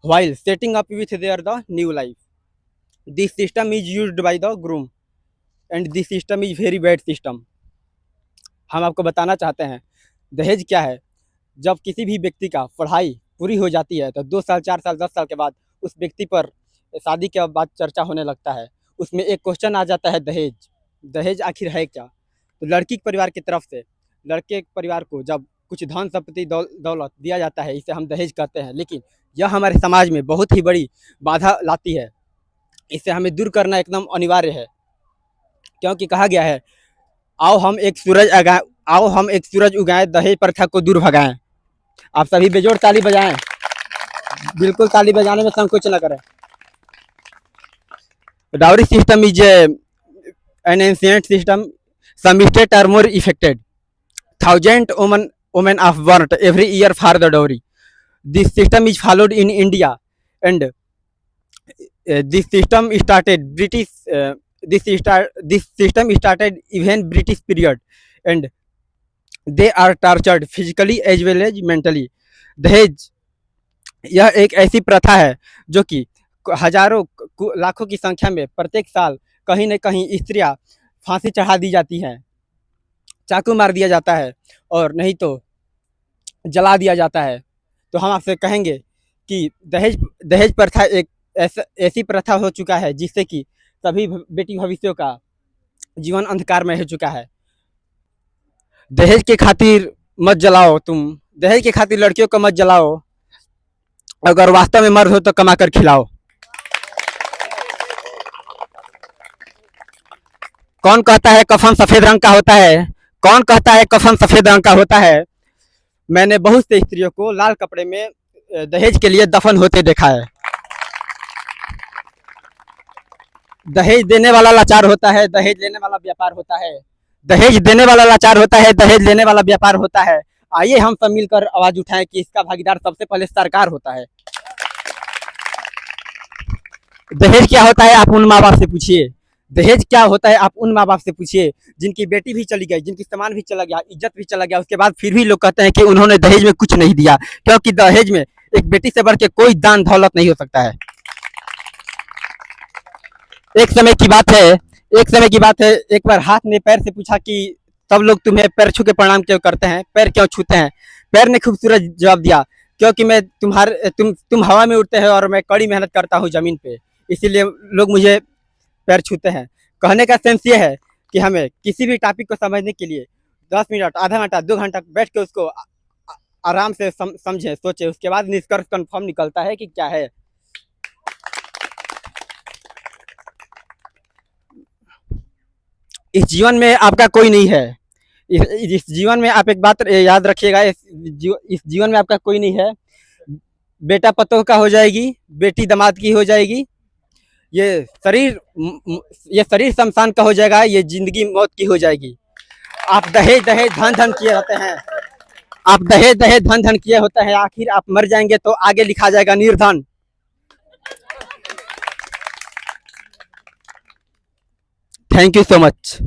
while setting up with their the new life. This system is used by the groom and this system is very bad system. हम आपको बताना चाहते हैं दहेज क्या है। जब किसी भी व्यक्ति का पढ़ाई पूरी हो जाती है तो 2 साल 4 साल 10 साल के बाद उस व्यक्ति पर शादी के बाद चर्चा होने लगता है। उसमें एक क्वेश्चन आ जाता है दहेज। दहेज आखिर है क्या? तो लड़की के परिवार की तरफ से लड़के के परिवार को जब कुछ धन संपत्ति दौलत दिया जाता है, इसे हम दहेज कहते हैं। लेकिन यह हमारे समाज में बहुत ही बड़ी बाधा लाती है। इसे हमें दूर करना एकदम अनिवार्य है, क्योंकि कहा गया है आओ हम एक सूरज उगाएं, दहेज प्रथा को दूर भगाएं। आप सभी बेजोड़ ताली बजाएं, बिल्कुल ताली बजाने में संकोच न करें। Dowry system is an ancient system. Some states are more affected. Thousand women are burnt every year for the dowry. This system is followed in India, and this system started British. This system started even British period, and they are tortured physically as well as mentally. दहेज यह एक ऐसी प्रथा है जो कि हजारों लाखों की संख्या में प्रत्येक साल कहीं न कहीं स्त्रियां फांसी चढ़ा दी जाती हैं, चाकू मार दिया जाता है और नहीं तो जला दिया जाता है। तो हम आपसे कहेंगे कि दहेज प्रथा एक ऐसी प्रथा हो चुका है जिससे कि सभी बेटी भविष्यों का जीवन अंधकारमय हो चुका है। दहेज के खातिर मत जलाओ, तुम दहेज के खातिर लड़कियों को मत जलाओ। अगर वास्तव में मर्द हो तो कमा कर खिलाओ। कौन कहता है कफन सफेद रंग का होता है? कौन कहता है कफन सफेद रंग का होता है? मैंने बहुत से स्त्रियों को लाल कपड़े में दहेज के लिए दफन होते देखा है। दहेज देने वाला लाचार होता है, दहेज लेने वाला व्यापार होता है। दहेज देने वाला लाचार होता है, दहेज लेने वाला व्यापार होता है। आइए हम सब मिलकर आवाज उठाएं कि इसका भागीदार सबसे पहले सरकार होता है। दहेज क्या होता है आप उन माँ बाप से पूछिए। दहेज क्या होता है आप उन माँ बाप से पूछिए जिनकी बेटी भी चली गई, जिनकी सामान भी चला गया, इज्जत भी चला गया, उसके बाद फिर भी लोग कहते हैं कि उन्होंने दहेज में कुछ नहीं दिया, क्योंकि दहेज में एक बेटी से बढ़ के कोई दान दौलत नहीं हो सकता है। एक समय की बात है, एक बार हाथ ने पैर से पूछा कि सब लोग तुम्हें पैर छू के प्रणाम क्यों करते हैं, पैर क्यों छूते हैं? पैर ने खूबसूरत जवाब दिया, क्योंकि मैं तुम हवा में उड़ते हैं और मैं कड़ी मेहनत करता हूँ जमीन पे, इसीलिए लोग मुझे पैर छूते हैं। कहने का सेंस ये है कि हमें किसी भी टॉपिक को समझने के लिए 10 मिनट, आधा घंटा, 2 घंटा बैठ के उसको आराम से समझें, सोचें, उसके बाद निष्कर्ष कन्फर्म निकलता है कि क्या है। इस जीवन में आपका कोई नहीं है। इस जीवन में आप एक बात याद रखिएगा, इस जीवन में आपका कोई नहीं है। बेटा पतोह का हो जाएगी, बेटी दामाद की हो जाएगी, ये शरीर शमशान का हो जाएगा, ये जिंदगी मौत की हो जाएगी। आप दहेज धन धन किए होते हैं, आप दहेज धन धन किए होते हैं, आखिर आप मर जाएंगे तो आगे लिखा जाएगा निर्धन। Thank you so much.